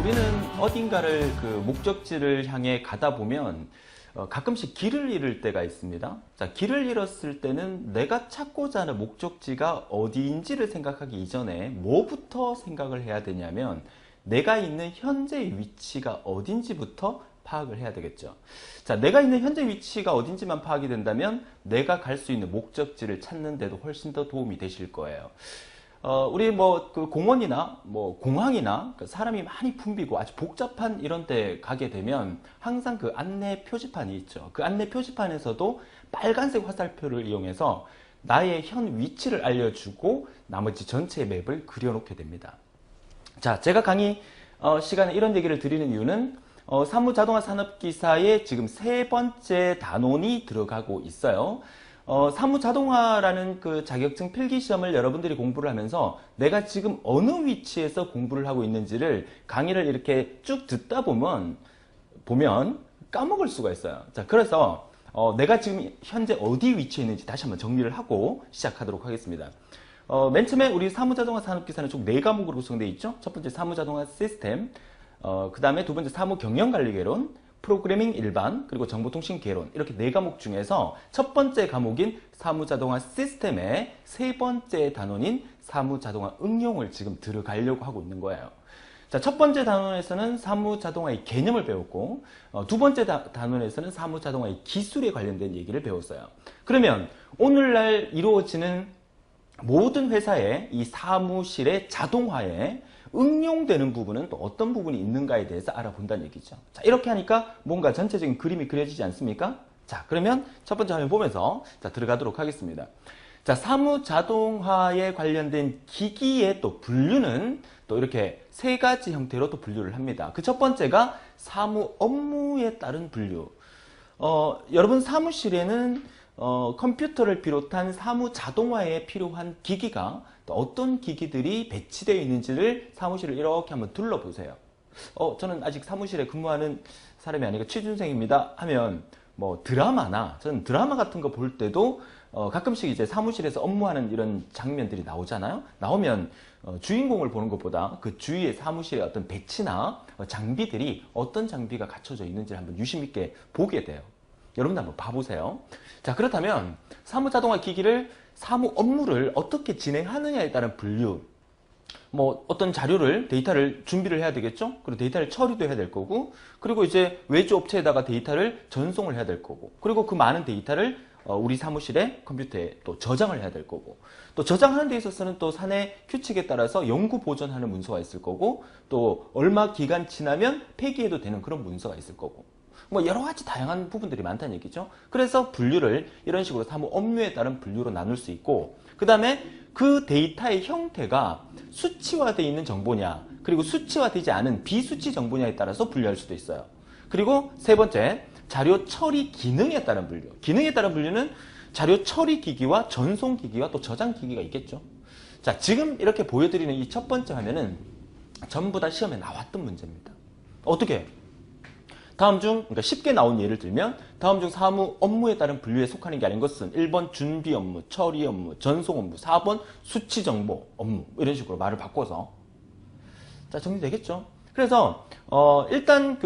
우리는 어딘가를 그 목적지를 향해 가다 보면 가끔씩 길을 잃을 때가 있습니다. 자, 길을 잃었을 때는 내가 찾고자 하는 목적지가 어디인지를 생각하기 이전에 뭐부터 생각을 해야 되냐면 내가 있는 현재 위치가 어딘지부터 파악을 해야 되겠죠. 자, 내가 있는 현재 위치가 어딘지만 파악이 된다면 내가 갈 수 있는 목적지를 찾는 데도 훨씬 더 도움이 되실 거예요. 우리 그 공원이나 공항이나 사람이 많이 붐비고 아주 복잡한 이런 데 가게 되면 항상 그 안내 표지판이 있죠. 그 안내 표지판에서도 빨간색 화살표를 이용해서 나의 현 위치를 알려주고 나머지 전체의 맵을 그려놓게 됩니다. 자, 제가 강의 시간에 이런 얘기를 드리는 이유는 사무자동화 산업기사에 지금 3번째 단원이 들어가고 있어요. 사무자동화라는 그 자격증 필기시험을 여러분들이 공부를 하면서 내가 지금 어느 위치에서 공부를 하고 있는지를 강의를 이렇게 쭉 듣다 보면 까먹을 수가 있어요. 자, 그래서 내가 지금 현재 어디 위치에 있는지 다시 한번 정리를 하고 시작하도록 하겠습니다. 맨 처음에 우리 사무자동화 산업기사는 총 4과목으로 구성되어 있죠. 첫 번째 사무자동화 시스템, 그 다음에 두 번째 사무경영관리개론, 프로그래밍 일반, 그리고 정보통신 개론, 이렇게 4과목 중에서 첫 번째 과목인 사무자동화 시스템의 3번째 단원인 사무자동화 응용을 지금 들어가려고 하고 있는 거예요. 자, 첫 번째 단원에서는 사무자동화의 개념을 배웠고, 두 번째 단원에서는 사무자동화의 기술에 관련된 얘기를 배웠어요. 그러면 오늘날 이루어지는 모든 회사의 이 사무실의 자동화에 응용되는 부분은 또 어떤 부분이 있는가에 대해서 알아본다는 얘기죠. 자, 이렇게 하니까 뭔가 전체적인 그림이 그려지지 않습니까? 자, 그러면 첫 번째 화면 보면서 들어가도록 하겠습니다. 자, 사무 자동화에 관련된 기기의 또 분류는 또 이렇게 3가지 형태로 또 분류를 합니다. 그 첫 번째가 사무 업무에 따른 분류. 여러분 사무실에는 컴퓨터를 비롯한 사무 자동화에 필요한 기기가 또 어떤 기기들이 배치되어 있는지를 사무실을 이렇게 한번 둘러보세요. 저는 아직 사무실에 근무하는 사람이 아니고 취준생입니다 하면 저는 드라마 같은 거 볼 때도 가끔씩 이제 사무실에서 업무하는 이런 장면들이 나오잖아요. 나오면 주인공을 보는 것보다 그 주위의 사무실의 어떤 배치나 장비들이 어떤 장비가 갖춰져 있는지를 한번 유심 있게 보게 돼요. 여러분들 한번 봐보세요. 자, 그렇다면 사무자동화 기기를 사무 업무를 어떻게 진행하느냐에 따른 분류, 어떤 데이터를 준비를 해야 되겠죠? 그리고 데이터를 처리도 해야 될 거고, 그리고 이제 외주 업체에다가 데이터를 전송을 해야 될 거고, 그리고 그 많은 데이터를 우리 사무실의 컴퓨터에 또 저장을 해야 될 거고, 또 저장하는 데 있어서는 또 사내 규칙에 따라서 영구 보존하는 문서가 있을 거고, 또 얼마 기간 지나면 폐기해도 되는 그런 문서가 있을 거고, 여러 가지 다양한 부분들이 많다는 얘기죠. 그래서 분류를 이런 식으로 사무 업무에 따른 분류로 나눌 수 있고, 그 다음에 그 데이터의 형태가 수치화되어 있는 정보냐, 그리고 수치화되지 않은 비수치 정보냐에 따라서 분류할 수도 있어요. 그리고 세 번째, 자료 처리 기능에 따른 분류. 기능에 따른 분류는 자료 처리 기기와 전송 기기와 또 저장 기기가 있겠죠. 자, 지금 이렇게 보여드리는 이 첫 번째 화면은 전부 다 시험에 나왔던 문제입니다. 어떻게? 그러니까 쉽게 나온 예를 들면 다음 중 사무 업무에 따른 분류에 속하는 게 아닌 것은 1번 준비 업무, 처리 업무, 전송 업무, 4번 수치 정보 업무, 이런 식으로 말을 바꿔서 자, 정리되겠죠? 그래서 일단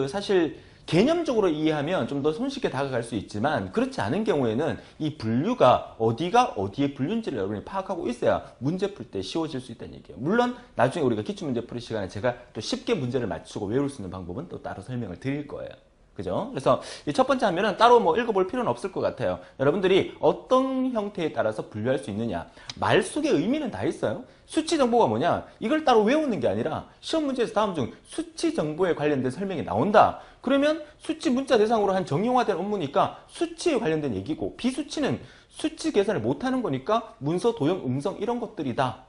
사실 개념적으로 이해하면 좀 더 손쉽게 다가갈 수 있지만 그렇지 않은 경우에는 이 분류가 어디가 어디에 분류인지를 여러분이 파악하고 있어야 문제 풀 때 쉬워질 수 있다는 얘기예요. 물론 나중에 우리가 기출문제 풀이 시간에 제가 또 쉽게 문제를 맞추고 외울 수 있는 방법은 또 따로 설명을 드릴 거예요. 그죠? 그래서 이 첫 번째 화면은 따로 읽어볼 필요는 없을 것 같아요. 여러분들이 어떤 형태에 따라서 분류할 수 있느냐. 말 속에 의미는 다 있어요. 수치 정보가 뭐냐? 이걸 따로 외우는 게 아니라 시험 문제에서 다음 중 수치 정보에 관련된 설명이 나온다. 그러면 수치 문자 대상으로 한 정형화된 업무니까 수치에 관련된 얘기고, 비수치는 수치 계산을 못하는 거니까 문서, 도형, 음성 이런 것들이다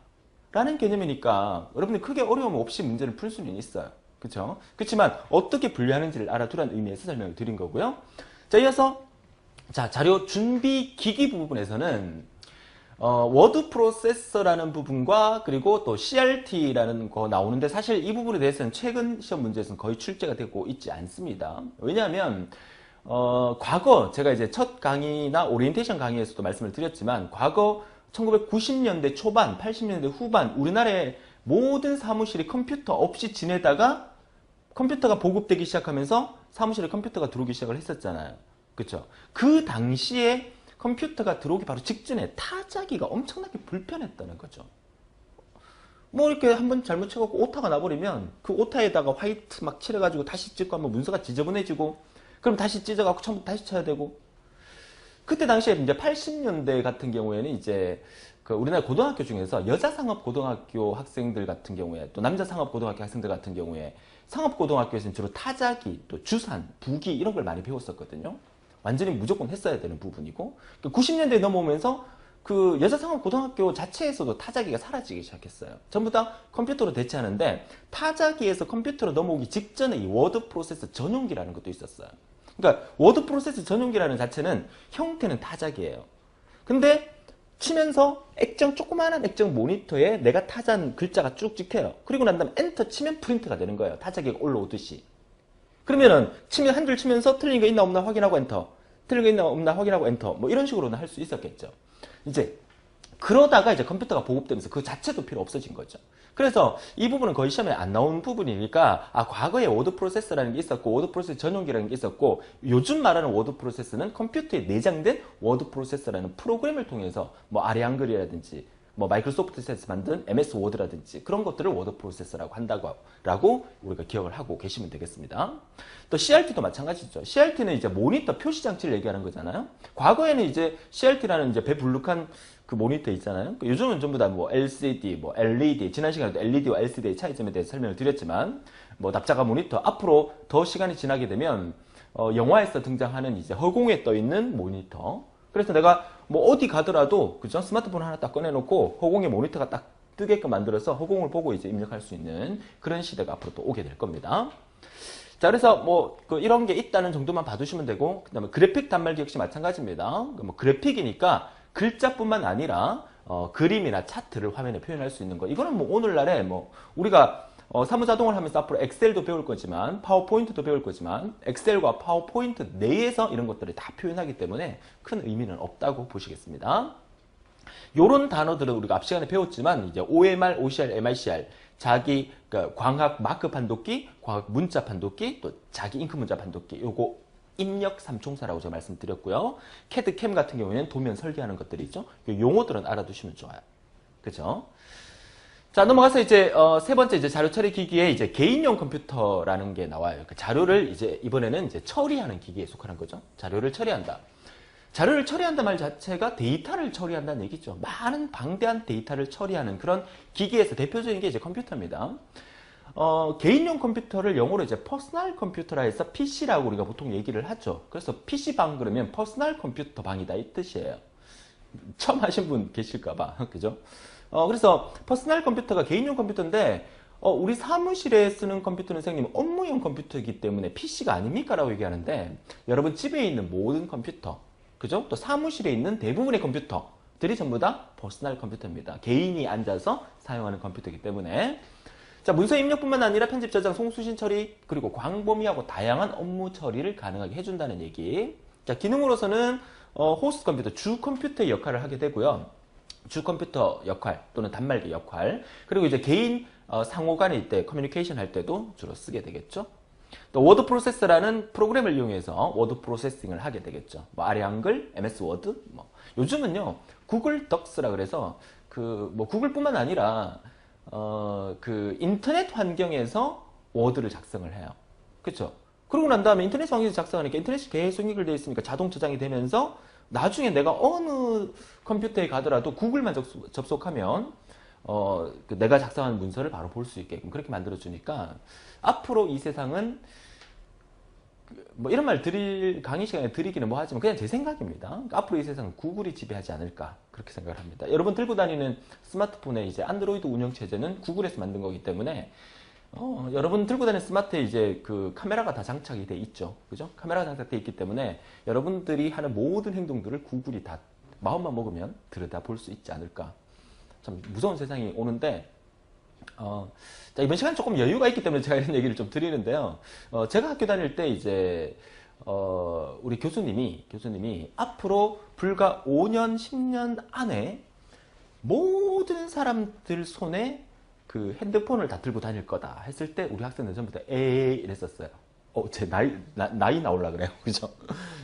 라는 개념이니까 여러분들 크게 어려움 없이 문제를 풀 수는 있어요. 그렇죠? 그렇지만 어떻게 분류하는지를 알아두라는 의미에서 설명을 드린 거고요. 자, 이어서 자료 준비 기기 부분에서는 워드 프로세서라는 부분과 그리고 또 CRT라는 거 나오는데 사실 이 부분에 대해서는 최근 시험 문제에서는 거의 출제가 되고 있지 않습니다. 왜냐하면 과거 제가 이제 첫 강의나 오리엔테이션 강의에서도 말씀을 드렸지만 과거 1990년대 초반, 80년대 후반 우리나라의 모든 사무실이 컴퓨터 없이 지내다가 컴퓨터가 보급되기 시작하면서 사무실에 컴퓨터가 들어오기 시작을 했었잖아요. 그쵸? 그 당시에 컴퓨터가 들어오기 바로 직전에 타자기가 엄청나게 불편했다는 거죠. 뭐 이렇게 한번 잘못 쳐갖고 오타가 나버리면 그 오타에다가 화이트 막 칠해가지고 다시 찍고 하면 문서가 지저분해지고 그럼 다시 찢어갖고 처음부터 다시 쳐야 되고 그때 당시에 이제 80년대 같은 경우에는 이제 그 우리나라 고등학교 중에서 여자 상업 고등학교 학생들 같은 경우에 또 남자 상업 고등학교 학생들 같은 경우에 상업 고등학교에서는 주로 타자기 또 주산, 부기 이런 걸 많이 배웠었거든요. 완전히 무조건 했어야 되는 부분이고 90년대에 넘어오면서 그 여자 상업 고등학교 자체에서도 타자기가 사라지기 시작했어요. 전부 다 컴퓨터로 대체하는데 타자기에서 컴퓨터로 넘어오기 직전에 이 워드 프로세서 전용기라는 것도 있었어요. 그러니까 워드 프로세서 전용기라는 자체는 형태는 타자기예요. 근데 치면서 액정 조그마한 액정 모니터에 내가 타자한 글자가 쭉 찍혀요. 그리고 난 다음에 엔터 치면 프린트가 되는 거예요. 타자기가 올라오듯이. 그러면은 치면 한 줄 치면서 틀린 거 있나 없나 확인하고 엔터. 틀린 거 있나 없나 확인하고 엔터. 뭐 이런 식으로는 할 수 있었겠죠. 이제 그러다가 이제 컴퓨터가 보급되면서 그 자체도 필요 없어진 거죠. 그래서 이 부분은 거의 시험에 안 나온 부분이니까 과거에 워드 프로세서라는 게 있었고 워드 프로세서 전용기라는 게 있었고 요즘 말하는 워드 프로세서는 컴퓨터에 내장된 워드 프로세서라는 프로그램을 통해서 뭐 아리안글이라든지 뭐 마이크로소프트에서 만든 MS 워드라든지 그런 것들을 워드 프로세서라고 한다고 우리가 기억을 하고 계시면 되겠습니다. 또 CRT도 마찬가지죠. CRT는 이제 모니터 표시 장치를 얘기하는 거잖아요. 과거에는 이제 CRT라는 이제 배불룩한 그 모니터 있잖아요. 요즘은 전부 다 뭐 LCD, 뭐 LED, 지난 시간에도 LED와 LCD의 차이점에 대해서 설명을 드렸지만 뭐 납작한 모니터 앞으로 더 시간이 지나게 되면 영화에서 등장하는 이제 허공에 떠 있는 모니터. 그래서 내가 뭐 어디 가더라도 그죠? 스마트폰 하나 딱 꺼내놓고 허공에 모니터가 딱 뜨게끔 만들어서 허공을 보고 이제 입력할 수 있는 그런 시대가 앞으로 또 오게 될 겁니다. 자, 그래서 뭐 이런 게 있다는 정도만 봐두시면 되고 그다음에 그래픽 단말기 역시 마찬가지입니다. 뭐 그래픽이니까 글자뿐만 아니라 그림이나 차트를 화면에 표현할 수 있는 거. 이거는 뭐 오늘날에 뭐 우리가 사무자동을 하면서 앞으로 엑셀도 배울 거지만 파워포인트도 배울 거지만 엑셀과 파워포인트 내에서 이런 것들을 다 표현하기 때문에 큰 의미는 없다고 보시겠습니다. 요런 단어들은 우리가 앞 시간에 배웠지만 이제 OMR, OCR, MICR 자기 그러니까 광학 마크 판독기, 광학 문자 판독기, 또 자기 잉크 문자 판독기 요거 입력 삼총사라고 제가 말씀드렸고요. CAD, CAM 같은 경우에는 도면 설계하는 것들이 있죠. 요 용어들은 알아두시면 좋아요. 그죠? 자, 넘어가서 이제 세 번째 이제 자료 처리 기기에 이제 개인용 컴퓨터라는 게 나와요. 그 자료를 이제 이번에는 이제 처리하는 기기에 속하는 거죠. 자료를 처리한다. 자료를 처리한다 말 자체가 데이터를 처리한다는 얘기죠. 많은 방대한 데이터를 처리하는 그런 기기에서 대표적인 게 이제 컴퓨터입니다. 개인용 컴퓨터를 영어로 이제 퍼스널 컴퓨터라 해서 PC라고 우리가 보통 얘기를 하죠. 그래서 PC방 그러면 퍼스널 컴퓨터 방이다 이 뜻이에요. 처음 하신 분 계실까봐. 그죠? 그래서 퍼스널 컴퓨터가 개인용 컴퓨터인데 우리 사무실에 쓰는 컴퓨터는 선생님 업무용 컴퓨터이기 때문에 PC가 아닙니까? 라고 얘기하는데 여러분 집에 있는 모든 컴퓨터 그죠? 또 사무실에 있는 대부분의 컴퓨터들이 전부 다 퍼스널 컴퓨터입니다. 개인이 앉아서 사용하는 컴퓨터이기 때문에 자, 문서 입력뿐만 아니라 편집, 저장, 송수신 처리, 그리고 광범위하고 다양한 업무 처리를 가능하게 해준다는 얘기. 자, 기능으로서는 호스트 컴퓨터, 주 컴퓨터의 역할을 하게 되고요. 주 컴퓨터 역할 또는 단말기 역할, 그리고 이제 개인 상호 간에 이때 커뮤니케이션 할 때도 주로 쓰게 되겠죠. 또 워드 프로세서라는 프로그램을 이용해서 워드 프로세싱을 하게 되겠죠. 뭐 아리한글, MS 워드, 뭐 요즘은요 구글 덕스라 그래서 그 뭐 구글뿐만 아니라 그 인터넷 환경에서 워드를 작성을 해요. 그렇죠? 그러고 난 다음에 인터넷 환경에서 작성하니까 인터넷이 계속 연결되어 있으니까 자동 저장이 되면서 나중에 내가 어느 컴퓨터에 가더라도 구글만 접속하면 그 내가 작성한 문서를 바로 볼 수 있게끔 그렇게 만들어 주니까 앞으로 이 세상은 뭐 이런 말 강의 시간에 드리기는 뭐 하지만 그냥 제 생각입니다. 그러니까 앞으로 이 세상은 구글이 지배하지 않을까 그렇게 생각을 합니다. 여러분 들고 다니는 스마트폰의 이제 안드로이드 운영체제는 구글에서 만든 거기 때문에 여러분 들고 다니는 스마트에 이제 그 카메라가 다 장착이 돼 있죠. 그죠? 카메라가 장착돼 있기 때문에 여러분들이 하는 모든 행동들을 구글이 다 마음만 먹으면 들여다 볼 수 있지 않을까. 참 무서운 세상이 오는데 자, 이번 시간 조금 여유가 있기 때문에 제가 이런 얘기를 좀 드리는데요. 제가 학교 다닐 때 이제 우리 교수님이 앞으로 불과 5년, 10년 안에 모든 사람들 손에 그 핸드폰을 다 들고 다닐 거다 했을 때 우리 학생들 전부 다 에이 이랬었어요. 제 나이 나올라 그래요. 그죠?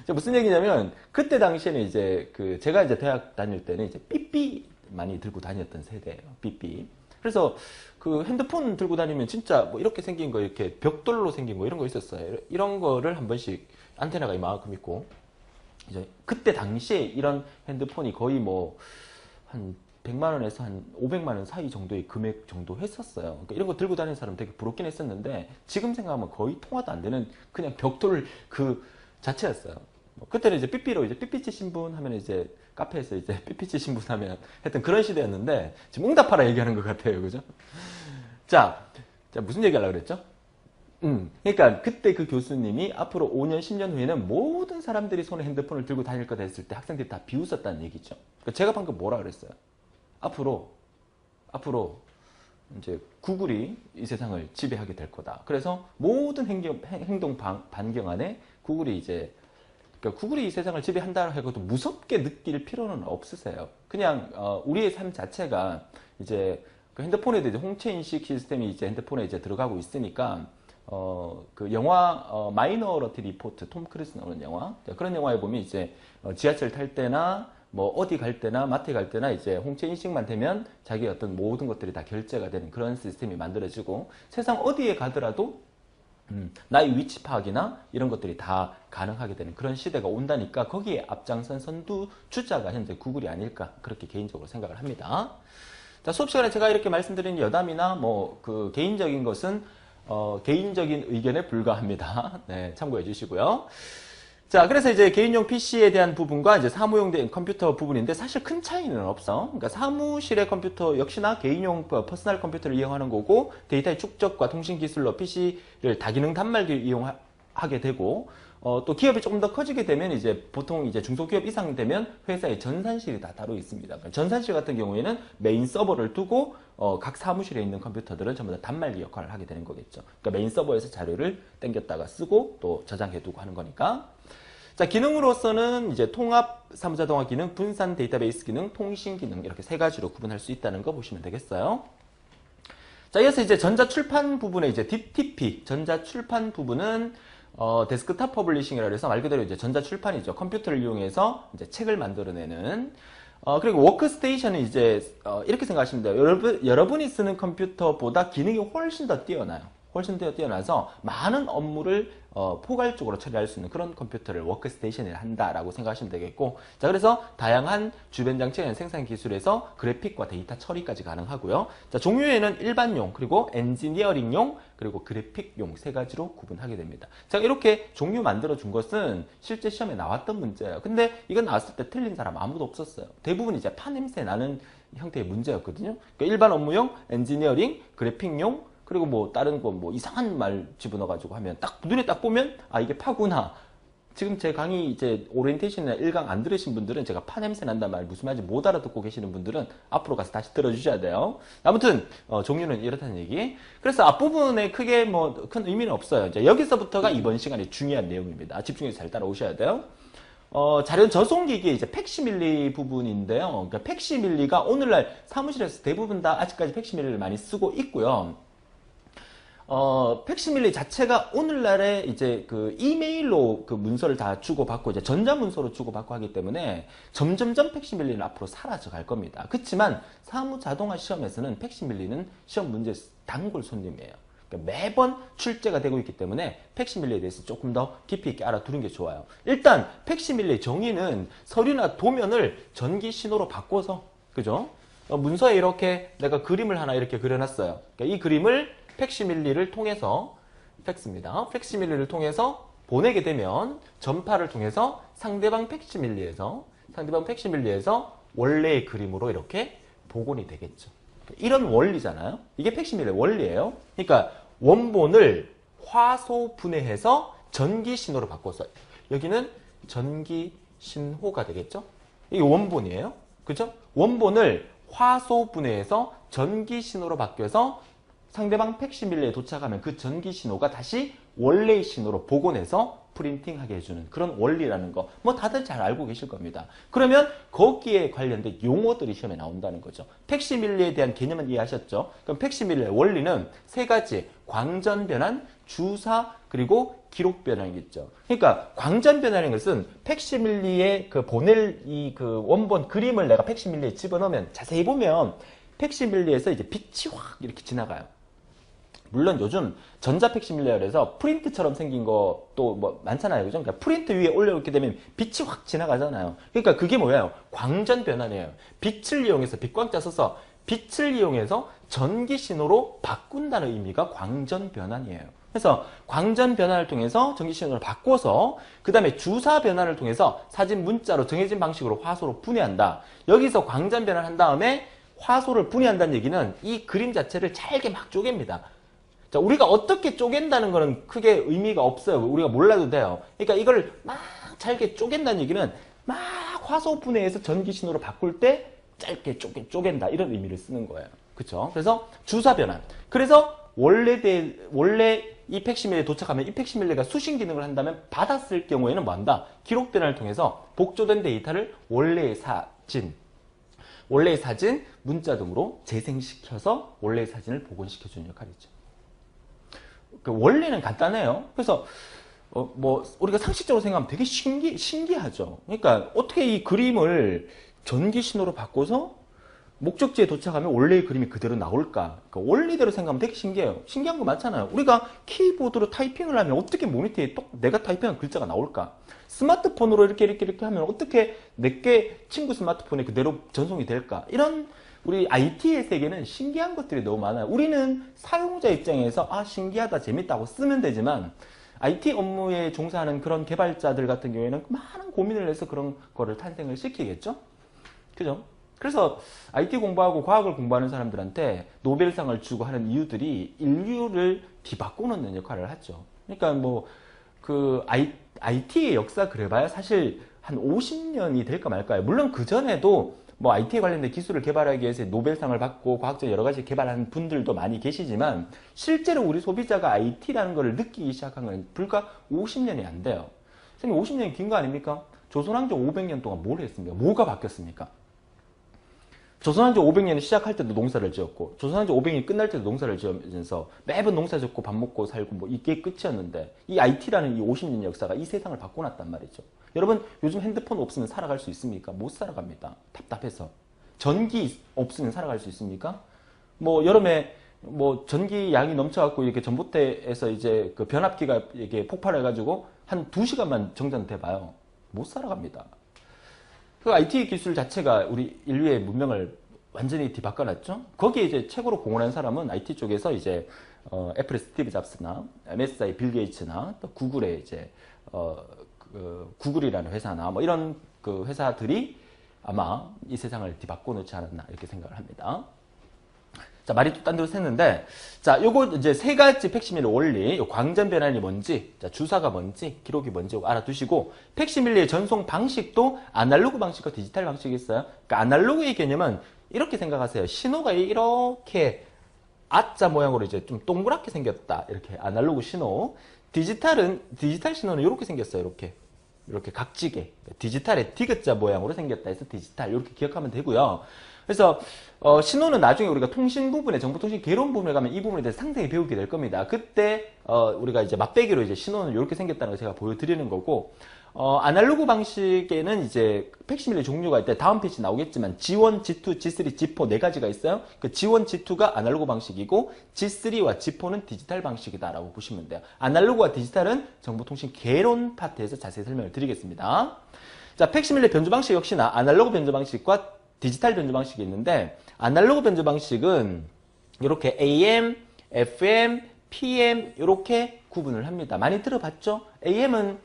무슨 얘기냐면, 그때 당시에는 이제, 제가 이제 대학 다닐 때는 이제 삐삐 많이 들고 다녔던 세대예요. 삐삐. 그래서 그 핸드폰 들고 다니면 진짜 뭐 이렇게 생긴 거, 이렇게 벽돌로 생긴 거 이런 거 있었어요. 이런 거를 한 번씩 안테나가 이만큼 있고, 이제 그때 당시에 이런 핸드폰이 거의 뭐, 한 100만 원에서 한 500만 원 사이 정도의 금액 정도 했었어요. 그러니까 이런 거 들고 다니는 사람 되게 부럽긴 했었는데 지금 생각하면 거의 통화도 안 되는 그냥 벽돌 그 자체였어요. 그때는 이제 삐삐로 이제 삐삐치 신분 하면 이제 카페에서 이제 삐삐치 신분 하면 했던 그런 시대였는데 지금 응답하라 얘기하는 것 같아요. 그죠? 자, 무슨 얘기 하려고 그랬죠? 그러니까 그때 그 교수님이 앞으로 5년, 10년 후에는 모든 사람들이 손에 핸드폰을 들고 다닐 거다 했을 때 학생들이 다 비웃었다는 얘기죠. 그러니까 제가 방금 뭐라 그랬어요? 앞으로 이제 구글이 이 세상을 지배하게 될 거다. 그래서 모든 행동 반경 안에 구글이 이제 그러니까 구글이 이 세상을 지배한다 해도 무섭게 느낄 필요는 없으세요. 그냥 우리의 삶 자체가 이제 그 핸드폰에도 이제 홍채 인식 시스템이 이제 핸드폰에 이제 들어가고 있으니까 그 영화 마이너리티 리포트 톰 크루즈 나오는 영화 그런 영화에 보면 이제 지하철 탈 때나 뭐 어디 갈 때나 마트에 갈 때나 이제 홍채 인식만 되면 자기 어떤 모든 것들이 다 결제가 되는 그런 시스템이 만들어지고 세상 어디에 가더라도 나의 위치 파악이나 이런 것들이 다 가능하게 되는 그런 시대가 온다니까 거기에 앞장선 선두주자가 현재 구글이 아닐까 그렇게 개인적으로 생각을 합니다. 자, 수업 시간에 제가 이렇게 말씀드린 여담이나 뭐 그 개인적인 것은 개인적인 의견에 불과합니다. 네, 참고해 주시고요. 자, 그래서 이제 개인용 PC에 대한 부분과 이제 사무용 컴퓨터 부분인데 사실 큰 차이는 없어. 그러니까 사무실의 컴퓨터 역시나 개인용 퍼스널 컴퓨터를 이용하는 거고 데이터의 축적과 통신 기술로 PC를 다기능 단말기를 이용하게 되고 또 기업이 조금 더 커지게 되면 이제 보통 이제 중소기업 이상 되면 회사의 전산실이 다 따로 있습니다. 그러니까 전산실 같은 경우에는 메인 서버를 두고 각 사무실에 있는 컴퓨터들은 전부 다 단말기 역할을 하게 되는 거겠죠. 그러니까 메인 서버에서 자료를 땡겼다가 쓰고 또 저장해두고 하는 거니까. 자, 기능으로서는 이제 통합 사무자동화 기능, 분산 데이터베이스 기능, 통신 기능 이렇게 세 가지로 구분할 수 있다는 거 보시면 되겠어요. 자, 이어서 이제 전자출판 부분에 이제 DTP, 전자출판 부분은 데스크탑 퍼블리싱이라고 해서 말 그대로 이제 전자출판이죠. 컴퓨터를 이용해서 이제 책을 만들어내는. 그리고 워크스테이션은 이제 이렇게 생각하시면 돼요. 여러분이 쓰는 컴퓨터보다 기능이 훨씬 더 뛰어나요. 훨씬 더 뛰어나서 많은 업무를 포괄적으로 처리할 수 있는 그런 컴퓨터를 워크스테이션을 한다라고 생각하시면 되겠고, 자, 그래서 다양한 주변 장치의 생산 기술에서 그래픽과 데이터 처리까지 가능하고요. 자, 종류에는 일반용, 그리고 엔지니어링용, 그리고 그래픽용 세 가지로 구분하게 됩니다. 자, 이렇게 종류 만들어 준 것은 실제 시험에 나왔던 문제예요. 근데 이건 나왔을 때 틀린 사람 아무도 없었어요. 대부분 이제 파냄새 나는 형태의 문제였거든요. 그러니까 일반 업무용, 엔지니어링, 그래픽용, 그리고 뭐 다른 거 뭐 이상한 말 집어넣어가지고 하면 딱 눈에 딱 보면 아 이게 파구나. 지금 제 강의 이제 오리엔테이션이나 1강 안 들으신 분들은 제가 파 냄새 난단 말 무슨 말인지 못 알아듣고 계시는 분들은 앞으로 가서 다시 들어주셔야 돼요. 아무튼 종류는 이렇다는 얘기. 그래서 앞부분에 크게 뭐 큰 의미는 없어요. 이제 여기서부터가 이번 시간에 중요한 내용입니다. 집중해서 잘 따라오셔야 돼요. 자료 저송기기의 이제 팩시밀리 부분인데요. 그러니까 팩시밀리가 오늘날 사무실에서 대부분 다 아직까지 팩시밀리를 많이 쓰고 있고요. 팩시밀리 자체가 오늘날에 이제 그 이메일로 그 문서를 다 주고받고 이제 전자문서로 주고받고 하기 때문에 점점점 팩시밀리는 앞으로 사라져 갈 겁니다. 그렇지만 사무자동화 시험에서는 팩시밀리는 시험 문제 단골 손님이에요. 그러니까 매번 출제가 되고 있기 때문에 팩시밀리에 대해서 조금 더 깊이 있게 알아두는 게 좋아요. 일단 팩시밀리 정의는 서류나 도면을 전기 신호로 바꿔서, 그죠? 문서에 이렇게 내가 그림을 하나 이렇게 그려놨어요. 그러니까 이 그림을 팩시밀리를 통해서, 팩스입니다. 팩시밀리를 통해서 보내게 되면 전파를 통해서 상대방 팩시밀리에서 원래의 그림으로 이렇게 복원이 되겠죠. 이런 원리잖아요. 이게 팩시밀리의 원리예요. 그러니까 원본을 화소 분해해서 전기 신호로 바꿔서 여기는 전기 신호가 되겠죠. 이게 원본이에요. 그죠? 원본을 화소 분해해서 전기 신호로 바뀌어서 상대방 팩시밀리에 도착하면 그 전기 신호가 다시 원래의 신호로 복원해서 프린팅하게 해주는 그런 원리라는 거 뭐 다들 잘 알고 계실 겁니다. 그러면 거기에 관련된 용어들이 시험에 나온다는 거죠. 팩시밀리에 대한 개념은 이해하셨죠? 그럼 팩시밀리의 원리는 세 가지: 광전 변환, 주사, 그리고 기록 변환이겠죠. 그러니까 광전 변환인 것은 팩시밀리에 그 보낼 이 그 원본 그림을 내가 팩시밀리에 집어넣으면 자세히 보면 팩시밀리에서 이제 빛이 확 이렇게 지나가요. 물론 요즘 전자 팩시밀리라 그래서 프린트처럼 생긴 거 또 뭐 많잖아요. 그죠? 그러니까 프린트 위에 올려놓게 되면 빛이 확 지나가잖아요. 그러니까 그게 뭐예요? 광전 변환이에요. 빛을 이용해서 빛광자 써서 빛을 이용해서 전기 신호로 바꾼다는 의미가 광전 변환이에요. 그래서 광전 변환을 통해서 전기 신호를 바꿔서 그 다음에 주사 변환을 통해서 사진 문자로 정해진 방식으로 화소로 분해한다. 여기서 광전 변환을 한 다음에 화소를 분해한다는 얘기는 이 그림 자체를 잘게 막 쪼갭니다. 자, 우리가 어떻게 쪼갠다는 거는 크게 의미가 없어요. 우리가 몰라도 돼요. 그러니까 이걸 막 잘게 쪼갠다는 얘기는 막 화소 분해해서 전기 신호로 바꿀 때 짧게 쪼갠다 이런 의미를 쓰는 거예요. 그렇죠? 그래서 주사 변환. 그래서 원래 이 팩시밀리에 도착하면 이 팩시밀리가 수신 기능을 한다면 받았을 경우에는 뭐 한다? 기록 변환을 통해서 복조된 데이터를 원래의 사진, 문자 등으로 재생시켜서 원래의 사진을 복원시켜주는 역할이죠. 그 원리는 간단해요. 그래서 뭐 우리가 상식적으로 생각하면 되게 신기하죠. 그러니까 어떻게 이 그림을 전기 신호로 바꿔서 목적지에 도착하면 원래의 그림이 그대로 나올까? 그러니까 원리대로 생각하면 되게 신기해요. 신기한 거 많잖아요. 우리가 키보드로 타이핑을 하면 어떻게 모니터에 내가 타이핑한 글자가 나올까? 스마트폰으로 이렇게 하면 어떻게 내게 친구 스마트폰에 그대로 전송이 될까? 이런 우리 IT의 세계는 신기한 것들이 너무 많아요. 우리는 사용자 입장에서 신기하다, 재밌다고 쓰면 되지만 IT 업무에 종사하는 그런 개발자들 같은 경우에는 많은 고민을 해서 그런 거를 탄생을 시키겠죠? 그죠? 그래서 IT 공부하고 과학을 공부하는 사람들한테 노벨상을 주고 하는 이유들이 인류를 뒤바꿔놓는 역할을 하죠. 그러니까 뭐 그 IT의 역사 그래봐야 사실 한 50년이 될까 말까요. 물론 그 전에도 뭐 IT에 관련된 기술을 개발하기 위해서 노벨상을 받고 과학적 여러 가지 개발하는 분들도 많이 계시지만 실제로 우리 소비자가 IT라는 걸 느끼기 시작한 건 불과 50년이 안 돼요. 선생님 50년이 긴 거 아닙니까? 조선왕조 500년 동안 뭘 했습니까? 뭐가 바뀌었습니까? 조선왕조 500년이 시작할 때도 농사를 지었고 조선왕조 500년이 끝날 때도 농사를 지으면서 매번 농사 짓고 밥 먹고 살고 뭐 이게 끝이었는데 이 IT라는 이 50년 역사가 이 세상을 바꿔놨단 말이죠. 여러분 요즘 핸드폰 없으면 살아갈 수 있습니까? 못 살아갑니다. 답답해서. 전기 없으면 살아갈 수 있습니까? 뭐 여름에 뭐 전기 양이 넘쳐갖고 이렇게 전봇대에서 이제 그 변압기가 이게 폭발해가지고 한 2시간만 정전돼 봐요. 못 살아갑니다. 그 IT 기술 자체가 우리 인류의 문명을 완전히 뒤바꿔놨죠. 거기에 이제 최고로 공헌한 사람은 IT 쪽에서 이제 애플의 스티브 잡스나 MSI 빌 게이츠나 또 구글의 이제 구글이라는 회사나 뭐 이런 그 회사들이 아마 이 세상을 뒤바꿔 놓지 않았나 이렇게 생각을 합니다. 자, 말이 또 딴 데로 샜는데, 자, 요거 이제 세 가지 팩시밀리 원리, 요 광전 변환이 뭔지, 자, 주사가 뭔지, 기록이 뭔지 알아두시고, 팩시밀리의 전송 방식도 아날로그 방식과 디지털 방식이 있어요. 그러니까 아날로그의 개념은 이렇게 생각하세요. 신호가 이렇게 아자 모양으로 이제 좀 동그랗게 생겼다. 이렇게 아날로그 신호. 디지털 신호는 이렇게 생겼어요. 이렇게 각지게. 디지털의 디귿자 모양으로 생겼다 해서 디지털. 이렇게 기억하면 되고요. 그래서 신호는 나중에 우리가 통신 부분에 정보통신 개론 부분에 가면 이 부분에 대해서 상세히 배우게 될 겁니다. 그때 우리가 이제 맛배기로 이제 신호는 이렇게 생겼다는 걸 제가 보여드리는 거고 아날로그 방식에는 이제 팩시밀리 종류가 있대. 다음 페이지 나오겠지만 G1, G2, G3, G4 네 가지가 있어요. 그 G1, G2가 아날로그 방식이고 G3와 G4는 디지털 방식이다라고 보시면 돼요. 아날로그와 디지털은 정보통신 개론 파트에서 자세히 설명을 드리겠습니다. 자, 팩시밀리 변조 방식 역시나 아날로그 변조 방식과 디지털 변조 방식이 있는데 아날로그 변조 방식은 이렇게 AM, FM, PM 이렇게 구분을 합니다. 많이 들어봤죠? AM은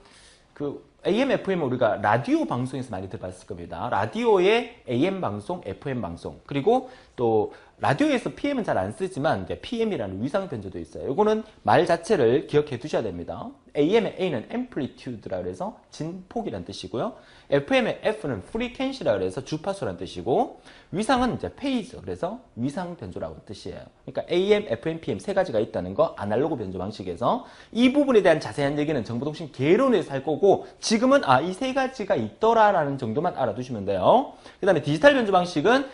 AM, FM은 우리가 라디오 방송에서 많이 들어봤을 겁니다. 라디오의 AM 방송, FM 방송 그리고 또 라디오에서 PM은 잘 안 쓰지만 이제 PM이라는 위상 변조도 있어요. 이거는 말 자체를 기억해 두셔야 됩니다. AM의 A는 amplitude라 그래서 진폭이란 뜻이고요. FM의 F는 frequency라 그래서 주파수란 뜻이고, 위상은 이제 phase, 그래서 위상 변조라고 뜻이에요. 그러니까 AM, FM, PM 세 가지가 있다는 거 아날로그 변조 방식에서, 이 부분에 대한 자세한 얘기는 정보통신 개론에서 할 거고, 지금은 이 세 가지가 있더라라는 정도만 알아두시면 돼요. 그 다음에 디지털 변조 방식은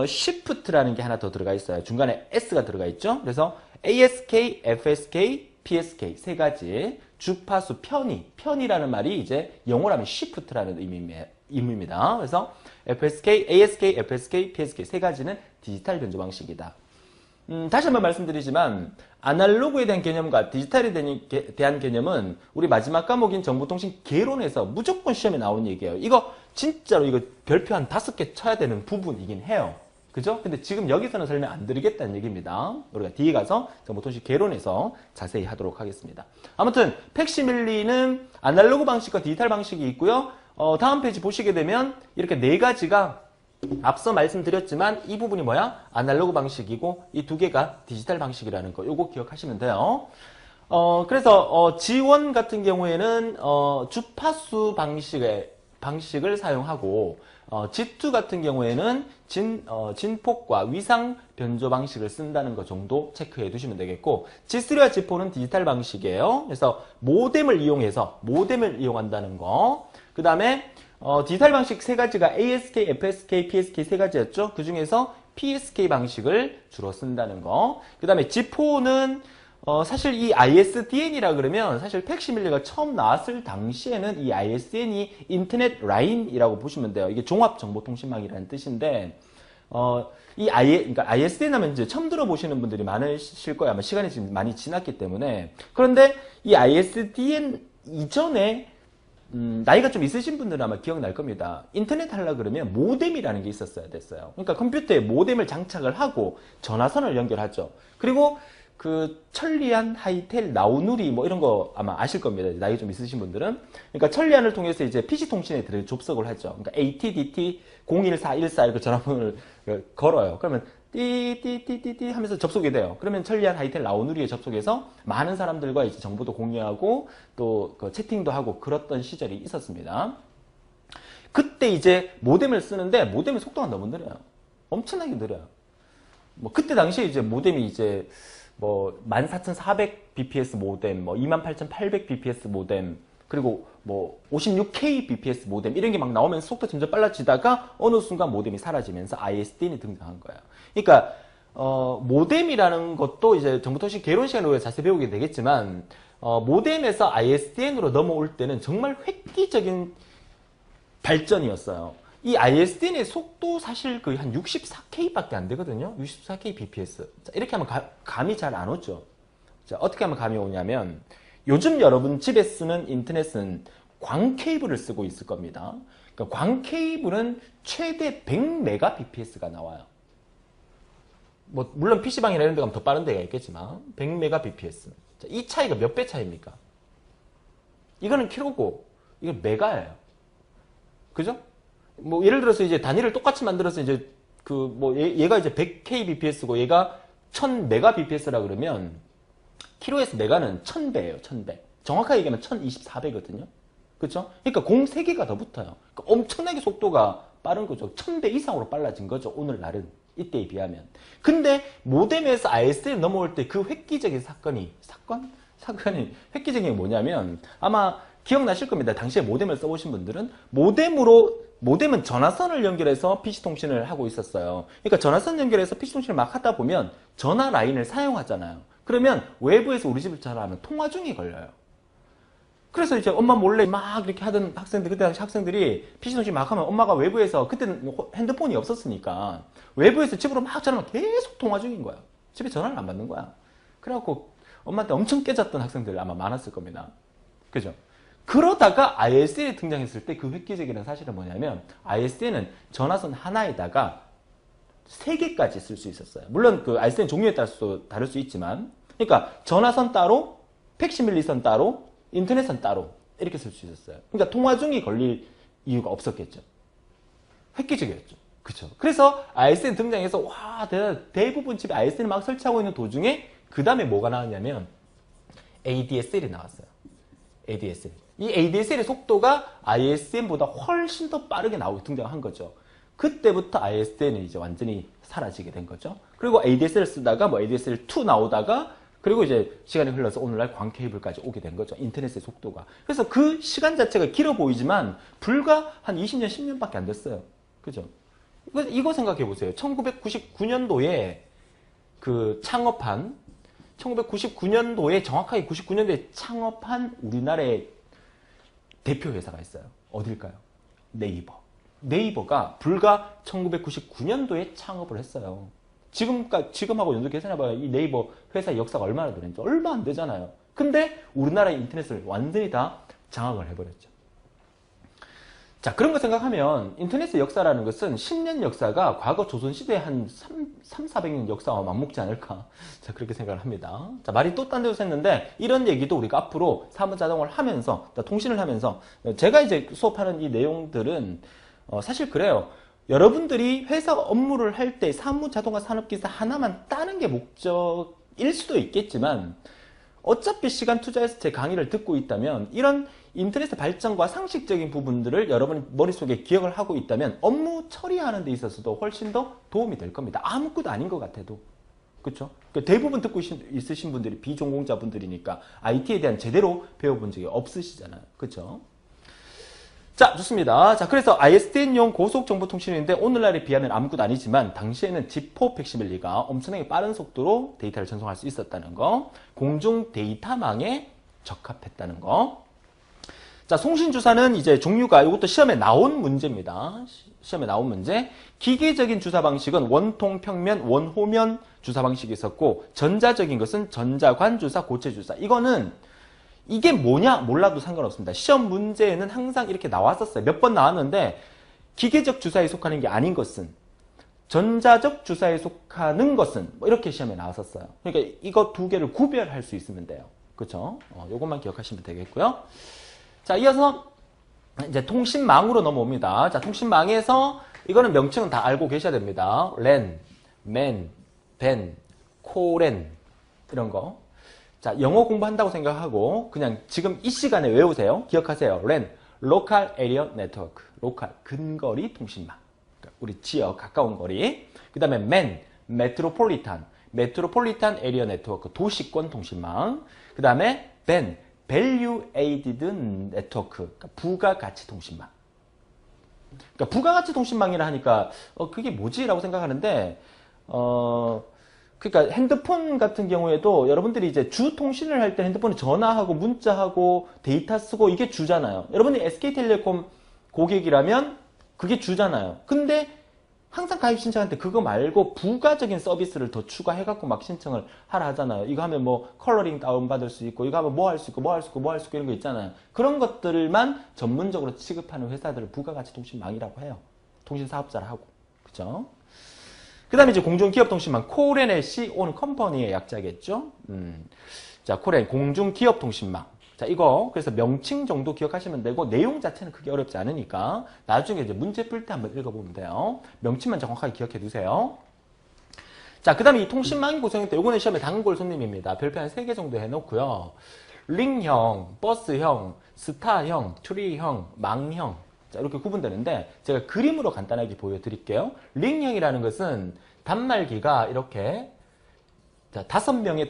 shift라는 게 하나 더 들어가 있어요. 중간에 S가 들어가 있죠. 그래서 ASK, FSK, PSK 세 가지 주파수 편이라는 말이 이제 영어로 하면 shift라는 의미입니다. 그래서 FSK, ASK, FSK, PSK 세 가지는 디지털 변조 방식이다. 다시 한번 말씀드리지만 아날로그에 대한 개념과 디지털에 대한 개념은 우리 마지막 과목인 정보통신 개론에서 무조건 시험에 나오는 얘기예요. 이거 진짜로 이거 별표 한 5개 쳐야 되는 부분이긴 해요. 그죠? 근데 지금 여기서는 설명 안 드리겠다는 얘기입니다. 우리가 뒤에 가서 정보통신 개론에서 자세히 하도록 하겠습니다. 아무튼 팩시밀리는 아날로그 방식과 디지털 방식이 있고요. 다음 페이지 보시게 되면 이렇게 네 가지가 앞서 말씀드렸지만 이 부분이 뭐야? 아날로그 방식이고 이 두 개가 디지털 방식이라는 거 요거 기억하시면 돼요. 그래서 지원 같은 경우에는 주파수 방식을 사용하고 G2 같은 경우에는 진폭과 위상 변조 방식을 쓴다는 것 정도 체크해 두시면 되겠고, G3와 G4는 디지털 방식이에요. 그래서 모뎀을 이용한다는 거. 그 다음에 디지털 방식 세 가지가 ASK, FSK, PSK 세 가지였죠. 그 중에서 PSK 방식을 주로 쓴다는 거. 그 다음에 G4는 사실 이 ISDN이라 그러면 사실 팩시밀리가 처음 나왔을 당시에는 이 ISDN이 인터넷 라인이라고 보시면 돼요. 이게 종합정보통신망이라는 뜻인데, 그러니까 ISDN 하면 이제 처음 들어보시는 분들이 많으실 거예요. 아마 시간이 지금 많이 지났기 때문에. 그런데 이 ISDN 이전에 나이가 좀 있으신 분들은 아마 기억날 겁니다. 인터넷 하려고 그러면 모뎀이라는 게 있었어야 됐어요. 그러니까 컴퓨터에 모뎀을 장착을 하고 전화선을 연결하죠. 그리고 그 천리안, 하이텔, 나우누리 뭐 이런 거 아마 아실 겁니다. 나이 좀 있으신 분들은. 그러니까 천리안을 통해서 이제 PC통신에 접속을 하죠. 그러니까 ATDT 01414 이렇게 전화번호를 걸어요. 그러면 띠띠띠띠띠 하면서 접속이 돼요. 그러면 천리안, 하이텔, 나우누리에 접속해서 많은 사람들과 이제 정보도 공유하고 또 그 채팅도 하고 그랬던 시절이 있었습니다. 그때 이제 모뎀을 쓰는데 모뎀의 속도가 너무 느려요. 엄청나게 느려요. 뭐 그때 당시에 이제 모뎀이 이제 뭐 14,400bps 모뎀, 뭐 28,800bps 모뎀, 그리고 뭐 56kbps 모뎀 이런 게 막 나오면서 속도 점점 빨라지다가 어느 순간 모뎀이 사라지면서 ISDN이 등장한 거예요. 그러니까 모뎀이라는 것도 이제 정보통신 개론 시간에 우리가 자세히 배우게 되겠지만 모뎀에서 ISDN으로 넘어올 때는 정말 획기적인 발전이었어요. 이 ISDN의 속도 사실 거의 한 64K밖에 안 되거든요. 64kbps. 이렇게 하면 감이 잘 안 오죠. 자, 어떻게 하면 감이 오냐면 요즘 여러분 집에 쓰는 인터넷은 광 케이블을 쓰고 있을 겁니다. 그러니까 광 케이블은 최대 100mbps가 나와요. 뭐 물론 PC방이나 이런 데 가면 더 빠른 데가 있겠지만 100mbps. 자, 이 차이가 몇 배 차이입니까? 이거는 킬로고 이건 메가예요. 그죠? 뭐 예를 들어서 이제 단위를 똑같이 만들어서 이제 그 뭐 얘가 이제 100kbps고 얘가 1000mbps라 그러면 킬로에서 메가는 1000배예요. 1000배. 정확하게 얘기하면 1024배거든요. 그렇죠? 그러니까 공 3개가 더 붙어요. 그러니까 엄청나게 속도가 빠른 거죠. 1000배 이상으로 빨라진 거죠. 오늘날은. 이때에 비하면. 근데 모뎀에서 ISDN 넘어올 때 그 획기적인 사건이 획기적인 게 뭐냐면 아마 기억나실 겁니다. 당시에 모뎀을 써보신 분들은 모뎀은 전화선을 연결해서 PC통신을 하고 있었어요. 그러니까 전화선 연결해서 PC통신을 막 하다 보면 전화 라인을 사용하잖아요. 그러면 외부에서 우리 집을 전화하면 통화 중에 걸려요. 그래서 이제 엄마 몰래 막 이렇게 하던 학생들, 그때 당시 학생들이 PC통신 막 하면 엄마가 외부에서, 그때는 핸드폰이 없었으니까 외부에서 집으로 막 전화하면 계속 통화 중인 거야. 집에 전화를 안 받는 거야. 그래갖고 엄마한테 엄청 깨졌던 학생들 아마 많았을 겁니다. 그죠? 그러다가 ISDN이 등장했을 때 그 획기적인 사실은 뭐냐면 ISDN은 전화선 하나에다가 3개까지 쓸 수 있었어요. 물론 그 ISDN 종류에 따라서 다를 수 있지만, 그러니까 전화선 따로, 팩시밀리선 따로, 인터넷선 따로 이렇게 쓸 수 있었어요. 그러니까 통화 중이 걸릴 이유가 없었겠죠. 획기적이었죠. 그쵸. 그래서 ISN 등장해서 와 대부분 집에 ISN 막 설치하고 있는 도중에 그 다음에 뭐가 나왔냐면 ADSL이 나왔어요. ADSL. 이 ADSL의 속도가 ISN보다 훨씬 더 빠르게 등장한 거죠. 그때부터 ISN이 이제 완전히 사라지게 된 거죠. 그리고 ADSL 쓰다가 뭐 ADSL2 나오다가 그리고 이제 시간이 흘러서 오늘날 광 케이블까지 오게 된 거죠. 인터넷의 속도가. 그래서 그 시간 자체가 길어 보이지만 불과 한 20년, 10년밖에 안 됐어요. 그죠? 이거 생각해 보세요. 1999년도에 그 창업한 1999년도에 정확하게 99년도에 창업한 우리나라의 대표 회사가 있어요. 어딜까요? 네이버. 네이버가 불과 1999년도에 창업을 했어요. 지금하고 연속 계산해봐요. 이 네이버 회사 역사가 얼마나 되는지 얼마 안 되잖아요. 근데 우리나라의 인터넷을 완전히 다 장악을 해버렸죠. 자, 그런 거 생각하면 인터넷의 역사라는 것은 10년 역사가 과거 조선시대의 한 400년 역사와 맞먹지 않을까. 자, 그렇게 생각을 합니다. 자, 말이 또 딴 데서 했는데 이런 얘기도 우리가 앞으로 사무자동을 하면서 통신을 하면서 제가 이제 수업하는 이 내용들은 사실 그래요. 여러분들이 회사 업무를 할 때 사무자동화 산업기사 하나만 따는 게 목적일 수도 있겠지만 어차피 시간 투자해서 제 강의를 듣고 있다면 이런 인터넷의 발전과 상식적인 부분들을 여러분 머릿속에 기억을 하고 있다면 업무 처리하는 데 있어서도 훨씬 더 도움이 될 겁니다. 아무것도 아닌 것 같아도. 그렇죠? 대부분 듣고 있으신 분들이 비전공자분들이니까 IT에 대한 제대로 배워본 적이 없으시잖아요. 그렇죠? 자, 좋습니다. 자, 그래서 ISDN용 고속정보통신인데 오늘날에 비하면 아무것도 아니지만 당시에는 지포 팩시밀리가 엄청나게 빠른 속도로 데이터를 전송할 수 있었다는 거, 공중 데이터망에 적합했다는 거. 자, 송신주사는 이제 종류가 이것도 시험에 나온 문제입니다. 시험에 나온 문제. 기계적인 주사 방식은 원통, 평면, 원호면 주사 방식이 있었고 전자적인 것은 전자관 주사, 고체 주사. 이게 뭐냐 몰라도 상관없습니다. 시험 문제에는 항상 이렇게 나왔었어요. 몇 번 나왔는데 기계적 주사에 속하는 게 아닌 것은 전자적 주사에 속하는 것은 뭐 이렇게 시험에 나왔었어요. 그러니까 이거 두 개를 구별할 수 있으면 돼요. 그렇죠? 요것만 기억하시면 되겠고요. 자, 이어서 이제 통신망으로 넘어옵니다. 자, 통신망에서 이거는 명칭은 다 알고 계셔야 됩니다. 랜, 맨, 벤, 코랜 이런 거. 자, 영어 공부한다고 생각하고 그냥 지금 이 시간에 외우세요. 기억하세요. 랜, 로컬 에리어 네트워크. 로컬, 근거리 통신망. 그러니까 우리 지역, 가까운 거리. 그 다음에 맨, 메트로폴리탄. 메트로폴리탄 에리어 네트워크. 도시권 통신망. 그 다음에 벤, 밸류 에이디드 네트워크. 그러니까 부가가치 통신망. 그러니까 부가가치 통신망이라 하니까 그게 뭐지? 라고 생각하는데 그러니까 핸드폰 같은 경우에도 여러분들이 이제 주 통신을 할 때 핸드폰에 전화하고 문자하고 데이터 쓰고 이게 주잖아요. 여러분이 SK텔레콤 고객이라면 그게 주잖아요. 근데 항상 가입 신청할 때 그거 말고 부가적인 서비스를 더 추가해갖고 막 신청을 하라 하잖아요. 이거 하면 뭐 컬러링 다운받을 수 있고 이거 하면 뭐 할 수 있고 뭐 할 수 있고 뭐 할 수 있고 이런 거 있잖아요. 그런 것들만 전문적으로 취급하는 회사들을 부가가치 통신망이라고 해요. 통신사업자를 하고. 그죠? 그 다음에 이제 공중기업통신망, 코렌의 CO는 컴퍼니의 약자겠죠. 자, 코렌, 공중기업통신망. 자, 이거, 그래서 명칭 정도 기억하시면 되고, 내용 자체는 크게 어렵지 않으니까, 나중에 이제 문제 풀 때 한번 읽어보면 돼요. 명칭만 정확하게 기억해 두세요. 자, 그 다음에 이 통신망이 구성일 때, 요거는 시험에 단골 손님입니다. 별표 한 3개 정도 해놓고요. 링형, 버스형, 스타형, 트리형, 망형. 자, 이렇게 구분되는데 제가 그림으로 간단하게 보여드릴게요. 링형이라는 것은 단말기가 이렇게 자, 5명의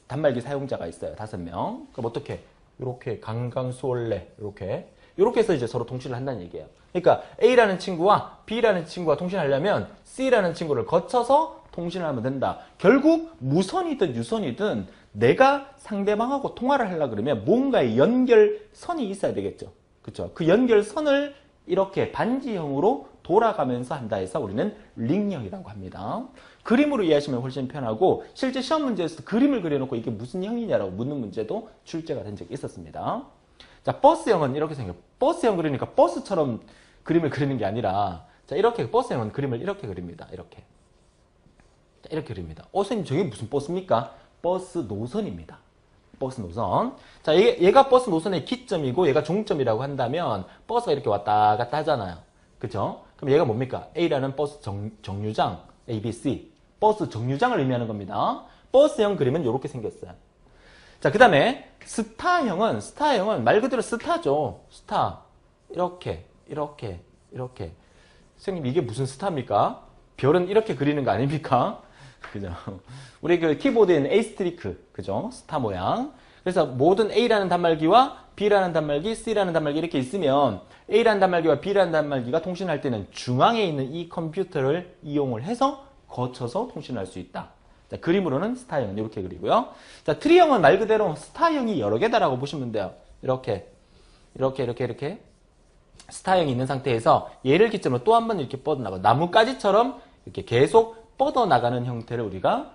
단말기 사용자가 있어요. 5명. 그럼 어떻게? 이렇게 강강수월래 이렇게 해서 이제 서로 통신을 한다는 얘기예요. 그러니까 A라는 친구와 B라는 친구가 통신하려면 C라는 친구를 거쳐서 통신을 하면 된다. 결국 무선이든 유선이든 내가 상대방하고 통화를 하려고 그러면 뭔가의 연결선이 있어야 되겠죠. 그렇죠? 그 연결선을 이렇게 반지형으로 돌아가면서 한다 해서 우리는 링형이라고 합니다. 그림으로 이해하시면 훨씬 편하고 실제 시험 문제에서 그림을 그려놓고 이게 무슨 형이냐라고 묻는 문제도 출제가 된 적이 있었습니다. 자, 버스형은 이렇게 생겨요. 버스형 그리니까 버스처럼 그림을 그리는 게 아니라 자, 이렇게 버스형은 그림을 이렇게 그립니다. 이렇게. 자, 이렇게 그립니다. 선생님 저게 무슨 버스입니까? 버스 노선입니다. 버스 노선. 자, 얘가 버스 노선의 기점이고 얘가 종점이라고 한다면 버스가 이렇게 왔다 갔다 하잖아요. 그죠? 그럼 얘가 뭡니까? A라는 버스 정류장, ABC. 버스 정류장을 의미하는 겁니다. 버스형 그림은 이렇게 생겼어요. 자, 그 다음에 스타형은 말 그대로 스타죠. 스타. 이렇게. 선생님, 이게 무슨 스타입니까? 별은 이렇게 그리는 거 아닙니까? 그죠? 우리 그 키보드에 있는 에이스트리크. 그죠? 스타 모양. 그래서 모든 A라는 단말기와 B라는 단말기, C라는 단말기 이렇게 있으면 A라는 단말기와 B라는 단말기가 통신할 때는 중앙에 있는 이 컴퓨터를 이용을 해서 거쳐서 통신할 수 있다. 자, 그림으로는 스타형은 이렇게 그리고요. 자, 트리형은 말 그대로 스타형이 여러 개다라고 보시면 돼요. 이렇게. 스타형이 있는 상태에서 얘를 기점으로 또 한 번 이렇게 뻗어나가 나뭇가지처럼 이렇게 계속 뻗어나가는 형태를 우리가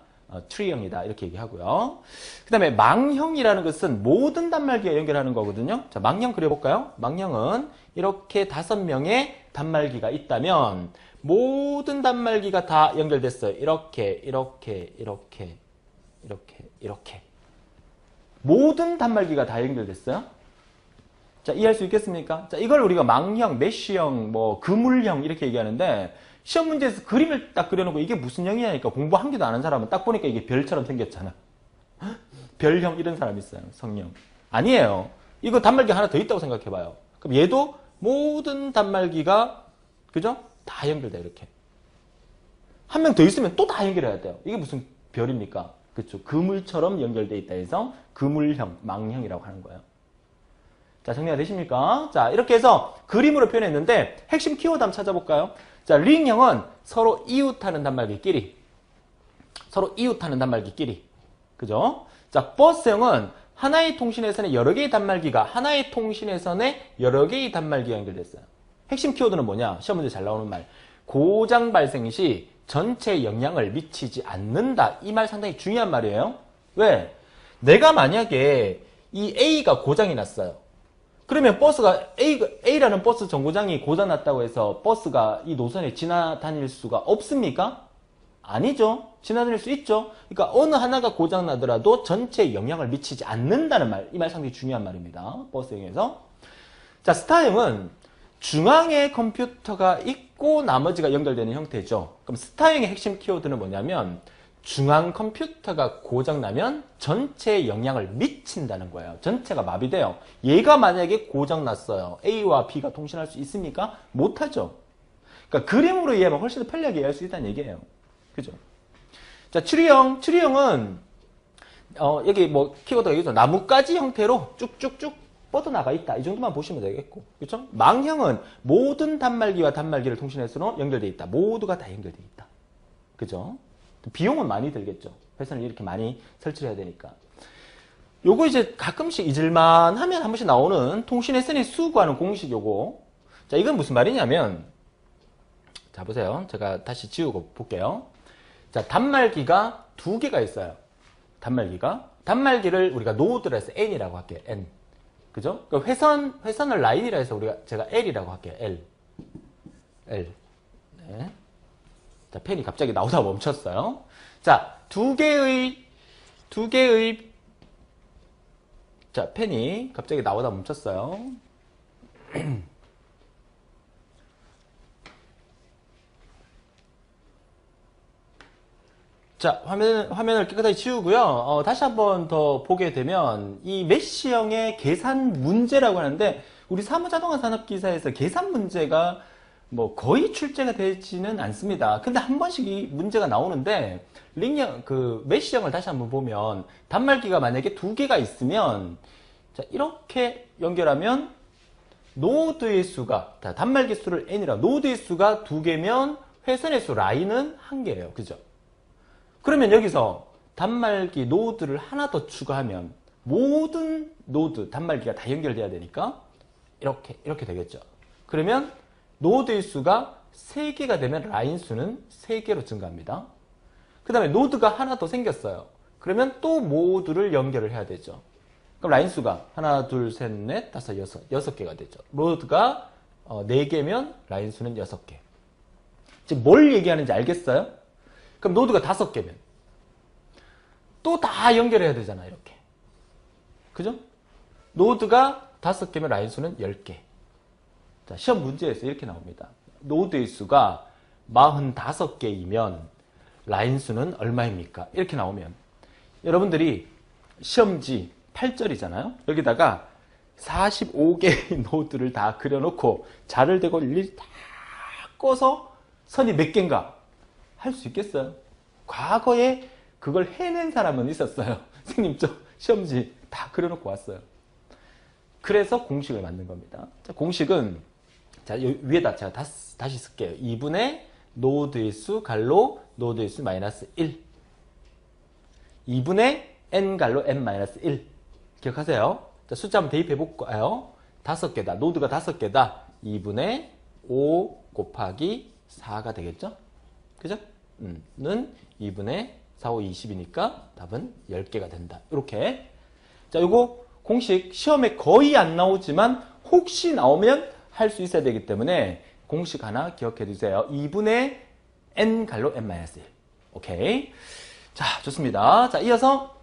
트리형이다 이렇게 얘기하고요. 그 다음에 망형이라는 것은 모든 단말기와 연결하는 거거든요. 자, 망형 그려볼까요? 망형은 이렇게 5명의 단말기가 있다면 모든 단말기가 다 연결됐어요. 이렇게 모든 단말기가 다 연결됐어요. 자, 이해할 수 있겠습니까? 자, 이걸 우리가 망형, 메쉬형, 뭐 그물형 이렇게 얘기하는데 시험 문제에서 그림을 딱 그려놓고 이게 무슨 형이냐니까 공부 한 개도 안 한 사람은 딱 보니까 이게 별처럼 생겼잖아. 별형 이런 사람 있어요. 성형. 아니에요. 이거 단말기 하나 더 있다고 생각해봐요. 그럼 얘도 모든 단말기가 그죠? 다 연결돼 이렇게. 한 명 더 있으면 또 다 연결해야 돼요. 이게 무슨 별입니까? 그렇죠. 그물처럼 연결돼 있다 해서 그물형, 망형이라고 하는 거예요. 자, 정리가 되십니까? 자, 이렇게 해서 그림으로 표현했는데 핵심 키워드 한번 찾아볼까요? 자, 링형은 서로 이웃하는 단말기끼리. 그죠? 자, 버스형은 하나의 통신회선에 여러 개의 단말기가 하나의 통신회선에 여러 개의 단말기가 연결됐어요. 핵심 키워드는 뭐냐? 시험 문제 잘 나오는 말. 고장 발생 시 전체에 영향을 미치지 않는다. 이 말 상당히 중요한 말이에요. 왜? 내가 만약에 이 A가 고장이 났어요. 그러면 버스가 A라는 버스 정거장이 고장났다고 해서 버스가 이 노선에 지나다닐 수가 없습니까? 아니죠. 지나다닐 수 있죠. 그러니까 어느 하나가 고장나더라도 전체에 영향을 미치지 않는다는 말. 이 말 상당히 중요한 말입니다. 버스형에서. 자, 스타형은 중앙에 컴퓨터가 있고 나머지가 연결되는 형태죠. 그럼 스타형의 핵심 키워드는 뭐냐면 중앙 컴퓨터가 고장나면 전체에 영향을 미친다는 거예요. 전체가 마비돼요. 얘가 만약에 고장났어요. A와 B가 통신할 수 있습니까? 못하죠. 그러니까 그림으로 이해하면 훨씬 더 편리하게 이해할 수 있다는 얘기예요. 그죠? 자, 추리형은 여기 뭐 키워드가 여기서 나뭇가지 형태로 쭉쭉쭉 뻗어나가 있다. 이 정도만 보시면 되겠고. 그렇죠? 망형은 모든 단말기와 단말기를 통신해서로 연결되어 있다. 모두가 다 연결되어 있다. 그죠? 비용은 많이 들겠죠. 회선을 이렇게 많이 설치를 해야 되니까. 요거 이제 가끔씩 잊을만 하면 한 번씩 나오는 통신회선의 수 구하는 공식 요거. 자, 이건 무슨 말이냐면, 자, 보세요. 제가 다시 지우고 볼게요. 자, 단말기가 2개가 있어요. 단말기를 우리가 노드라 해서 N이라고 할게요. N. 그죠? 그러니까 회선을 라인이라 해서 제가 L이라고 할게요. L. 네. 자, 펜이 갑자기 나오다 멈췄어요. 자, 두 개의 자, 펜이 갑자기 나오다 멈췄어요. 자, 화면을 깨끗하게 지우고요. 다시 한번 더 보게 되면 이 메쉬형의 계산 문제라고 하는데 우리 사무자동화 산업기사에서 계산 문제가 뭐 거의 출제가 되지는 않습니다. 근데 한 번씩 이 문제가 나오는데 메쉬형을 다시 한번 보면 단말기가 만약에 2개가 있으면 자, 이렇게 연결하면 노드의 수가 자, 단말기 수를 n이라 노드의 수가 2개면 회선의 수 라인은 1개예요. 그죠? 그러면 여기서 단말기 노드를 하나 더 추가하면 모든 노드 단말기가 다 연결돼야 되니까 이렇게 되겠죠. 그러면 노드의 수가 3개가 되면 라인 수는 3개로 증가합니다. 그 다음에 노드가 하나 더 생겼어요. 그러면 또 모두를 연결을 해야 되죠. 그럼 라인 수가 하나, 둘, 셋, 넷, 다섯, 여섯 개가 되죠. 노드가 4개면 라인 수는 6개. 지금 뭘 얘기하는지 알겠어요? 그럼 노드가 5개면 또 다 연결해야 되잖아. 이렇게. 그죠? 노드가 5개면 라인 수는 10개. 자, 시험 문제에서 이렇게 나옵니다. 노드의 수가 45개이면 라인 수는 얼마입니까? 이렇게 나오면 여러분들이 시험지 8절이잖아요. 여기다가 45개의 노드를 다 그려놓고 자를 대고 일일이 다 꺼서 선이 몇 개인가 할 수 있겠어요? 과거에 그걸 해낸 사람은 있었어요. 선생님 저 시험지 다 그려놓고 왔어요. 그래서 공식을 만든 겁니다. 자, 공식은 자 위에다 제가 다시 쓸게요. 2분의 노드의 수 갈로 노드의 수 마이너스 1 2분의 n 갈로 n 마이너스 1 기억하세요? 자, 숫자 한번 대입해 볼까요? 5개다. 노드가 5개다. 2분의 5 곱하기 4가 되겠죠? 그죠? 는 2분의 4, 5, 20이니까 답은 10개가 된다. 이렇게. 자, 요거 공식 시험에 거의 안 나오지만 혹시 나오면 할 수 있어야 되기 때문에 공식 하나 기억해 두세요. 2분의 n 갈로 n-1. 오케이. 자, 좋습니다. 자, 이어서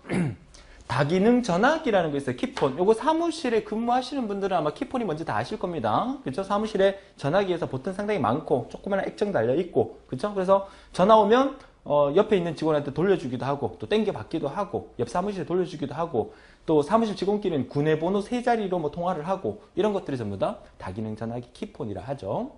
다기능 전화기라는 거 있어요. 키폰. 요거 사무실에 근무하시는 분들은 아마 키폰이 뭔지 다 아실 겁니다. 그렇죠? 사무실에 전화기에서 버튼 상당히 많고 조그마한 액정 달려 있고, 그렇죠? 그래서 전화 오면 옆에 있는 직원한테 돌려주기도 하고, 또 땡겨 받기도 하고, 옆 사무실에 돌려주기도 하고, 또 사무실 직원끼리는 구내 번호 3자리로 뭐 통화를 하고, 이런 것들이 전부 다 다기능 전화기 키폰이라 하죠.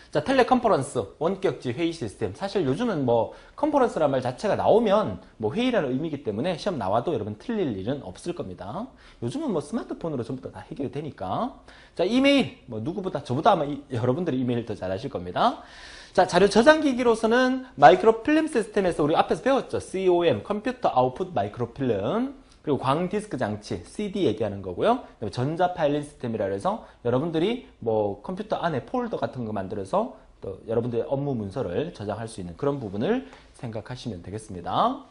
자, 텔레컨퍼런스, 원격지 회의 시스템. 사실 요즘은 뭐 컨퍼런스란 말 자체가 나오면 뭐 회의라는 의미이기 때문에 시험 나와도 여러분 틀릴 일은 없을 겁니다. 요즘은 뭐 스마트폰으로 전부 다 해결이 되니까. 자, 이메일. 뭐 누구보다 저보다 아마 여러분들이 이메일 더 잘하실 겁니다. 자, 자료 저장기기로서는 마이크로필름 시스템에서 우리 앞에서 배웠죠. COM, 컴퓨터 아웃풋 마이크로필름. 그리고 광디스크 장치, CD 얘기하는 거고요. 전자 파일링 시스템이라 해서 여러분들이 뭐 컴퓨터 안에 폴더 같은 거 만들어서 또 여러분들의 업무 문서를 저장할 수 있는 그런 부분을 생각하시면 되겠습니다.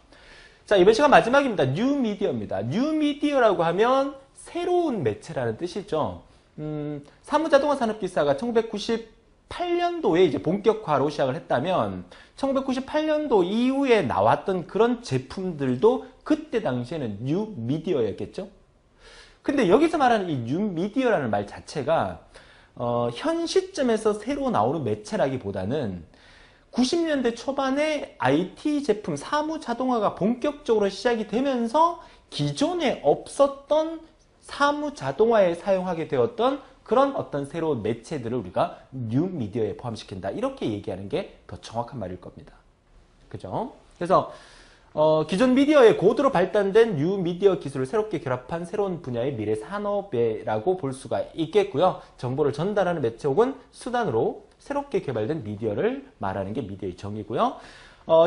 자, 이번 시간 마지막입니다. 뉴 미디어입니다. 뉴 미디어라고 하면 새로운 매체라는 뜻이죠. 사무자동화 산업기사가 1998년도에 이제 본격화로 시작을 했다면 1998년도 이후에 나왔던 그런 제품들도 그때 당시에는 뉴 미디어였겠죠. 근데 여기서 말하는 이 뉴 미디어라는 말 자체가 현 시점에서 새로 나오는 매체라기보다는 90년대 초반에 IT 제품 사무 자동화가 본격적으로 시작이 되면서 기존에 없었던 사무 자동화에 사용하게 되었던 그런 어떤 새로운 매체들을 우리가 뉴 미디어에 포함시킨다. 이렇게 얘기하는 게 더 정확한 말일 겁니다. 그죠? 그래서 기존 미디어의 고도로 발달된 뉴 미디어 기술을 새롭게 결합한 새로운 분야의 미래 산업이라고 볼 수가 있겠고요. 정보를 전달하는 매체 혹은 수단으로 새롭게 개발된 미디어를 말하는 게 미디어의 정의고요.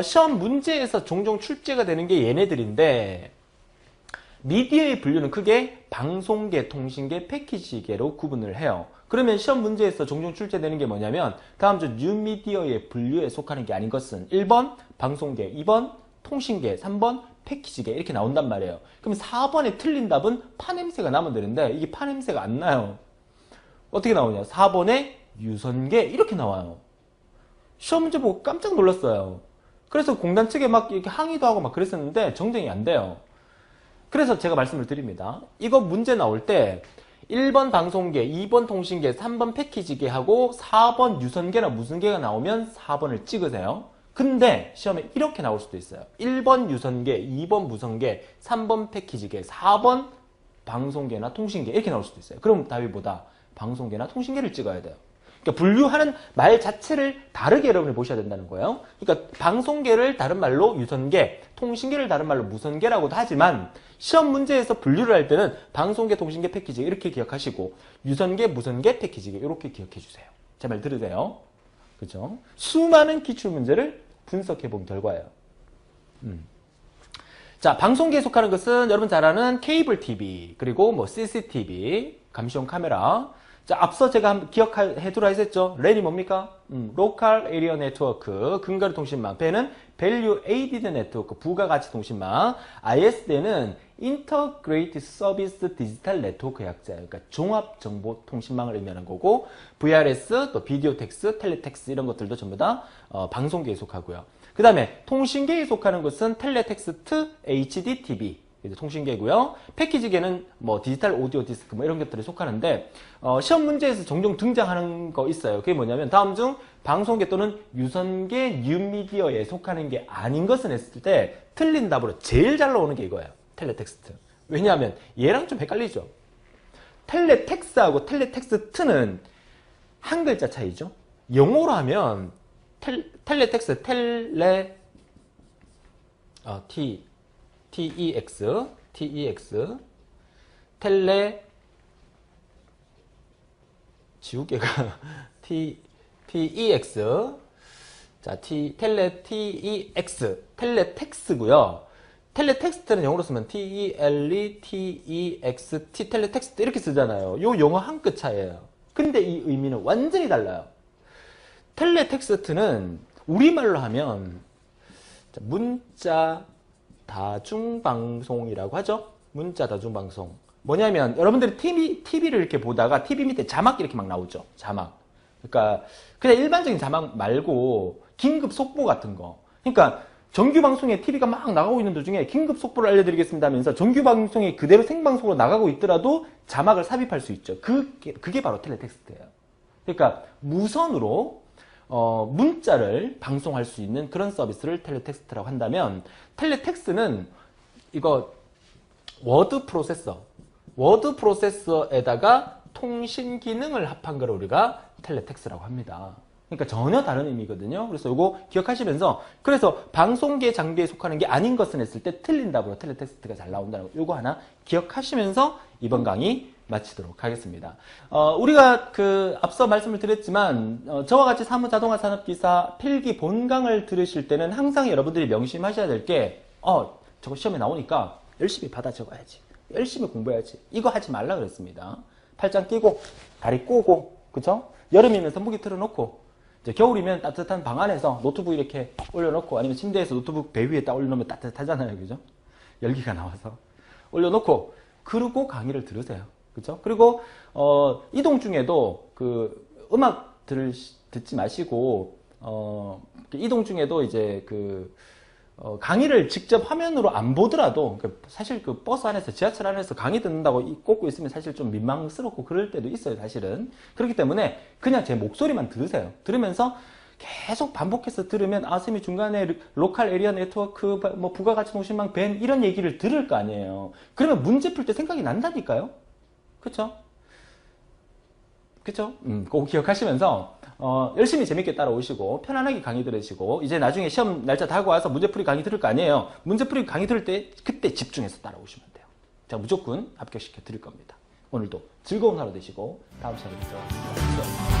시험 문제에서 종종 출제가 되는 게 얘네들인데 미디어의 분류는 크게 방송계, 통신계, 패키지계로 구분을 해요. 그러면 시험 문제에서 종종 출제되는 게 뭐냐면 다음 주 뉴미디어의 분류에 속하는 게 아닌 것은 1번 방송계, 2번 통신계, 3번 패키지계 이렇게 나온단 말이에요. 그럼 4번에 틀린 답은 파냄새가 나면 되는데 이게 파냄새가 안 나요. 어떻게 나오냐? 4번에 유선계 이렇게 나와요. 시험 문제 보고 깜짝 놀랐어요. 그래서 공단 측에 막 이렇게 항의도 하고 막 그랬었는데 정정이 안 돼요. 그래서 제가 말씀을 드립니다. 이거 문제 나올 때 1번 방송계, 2번 통신계, 3번 패키지계 하고 4번 유선계나 무선계가 나오면 4번을 찍으세요. 근데 시험에 이렇게 나올 수도 있어요. 1번 유선계, 2번 무선계, 3번 패키지계, 4번 방송계나 통신계 이렇게 나올 수도 있어요. 그럼 답이 뭐다? 방송계나 통신계를 찍어야 돼요. 그러니까 분류하는 말 자체를 다르게 여러분이 보셔야 된다는 거예요. 그러니까 방송계를 다른 말로 유선계, 통신계를 다른 말로 무선계라고도 하지만 시험 문제에서 분류를 할 때는 방송계, 통신계, 패키지 이렇게 기억하시고 유선계, 무선계, 패키지계 이렇게 기억해 주세요. 제 말 들으세요. 그죠? 수많은 기출 문제를 분석해 본 결과예요. 자, 방송계에 속하는 것은 여러분 잘 아는 케이블 TV, 그리고 뭐 CCTV, 감시용 카메라. 자, 앞서 제가 한번 기억해 두라 했었죠. 랜이 뭡니까? 로컬 에리어 네트워크, 근거리 통신망. 배는 밸류 에이디드 네트워크, 부가가치 통신망. ISD는 인터그레이티드 서비스 디지털 네트워크 약자. 그러니까 종합 정보 통신망을 의미하는 거고, VRS, 또 비디오 텍스, 텔레텍스 이런 것들도 전부 다 방송계에 속하고요. 그 다음에 통신계에 속하는 것은 텔레텍스트, HDTV. 이제 통신계고요. 패키지계는 뭐 디지털 오디오 디스크 뭐 이런 것들에 속하는데 시험 문제에서 종종 등장하는 거 있어요. 그게 뭐냐면 다음 중 방송계 또는 유선계 뉴미디어에 속하는 게 아닌 것은 했을 때 틀린 답으로 제일 잘 나오는 게 이거예요. 텔레텍스트. 왜냐하면 얘랑 좀 헷갈리죠. 텔레텍스하고 텔레텍스트는 한 글자 차이죠. 영어로 하면 텔레텍스트 TEX 텔레 지우개가 TEX 자 텔레텍스고요. 텔레텍스트는 영어로 쓰면 TELETEXT 텔레텍스트 이렇게 쓰잖아요. 요 영어 한 끗 차이예요. 근데 이 의미는 완전히 달라요. 텔레텍스트는 우리말로 하면 문자 다중방송이라고 하죠. 문자 다중방송. 뭐냐면 여러분들이 TV를 이렇게 보다가 TV 밑에 자막 이렇게 막 나오죠. 자막. 그러니까 그냥 일반적인 자막 말고 긴급 속보 같은 거. 그러니까 정규 방송에 TV가 막 나가고 있는 도중에 긴급 속보를 알려드리겠습니다 하면서 정규 방송이 그대로 생방송으로 나가고 있더라도 자막을 삽입할 수 있죠. 그게 바로 텔레텍스트예요. 그러니까 무선으로 문자를 방송할 수 있는 그런 서비스를 텔레텍스트라고 한다면 텔레텍스트는 이거 워드 프로세서에다가 통신 기능을 합한 걸 우리가 텔레텍스트라고 합니다. 그러니까 전혀 다른 의미거든요. 그래서 이거 기억하시면서 그래서 방송계 장비에 속하는 게 아닌 것은 했을 때 틀린 답으로 텔레텍스트가 잘 나온다는 거 이거 하나 기억하시면서 이번 강의 마치도록 하겠습니다. 우리가 앞서 말씀을 드렸지만 저와 같이 사무자동화 산업기사 필기 본강을 들으실 때는 항상 여러분들이 명심하셔야 될 게 저거 시험에 나오니까 열심히 받아 적어야지. 열심히 공부해야지. 이거 하지 말라 그랬습니다. 팔짱 끼고 다리 꼬고 그죠? 여름이면 선풍기 틀어놓고 이제 겨울이면 따뜻한 방 안에서 노트북 이렇게 올려놓고 아니면 침대에서 노트북 배 위에 딱 올려놓으면 따뜻하잖아요. 그죠? 열기가 나와서 올려놓고 그러고 강의를 들으세요. 그죠? 그리고 이동 중에도 음악 듣지 마시고 이동 중에도 이제 강의를 직접 화면으로 안 보더라도 사실 버스 안에서 지하철 안에서 강의 듣는다고 꽂고 있으면 사실 좀 민망스럽고 그럴 때도 있어요. 사실은 그렇기 때문에 그냥 제 목소리만 들으세요. 들으면서 계속 반복해서 들으면 선생님이 중간에 로컬 에리어 네트워크 뭐 부가가치 통신망 밴 이런 얘기를 들을 거 아니에요. 그러면 문제 풀 때 생각이 난다니까요. 그쵸? 그쵸? 그거 기억하시면서 열심히 재밌게 따라오시고 편안하게 강의 들으시고 이제 나중에 시험 날짜 다 하고 와서 문제풀이 강의 들을 거 아니에요. 문제풀이 강의 들을 때 그때 집중해서 따라오시면 돼요. 제가 무조건 합격시켜 드릴 겁니다. 오늘도 즐거운 하루 되시고 다음 시간에 뵙도록 하겠습니다.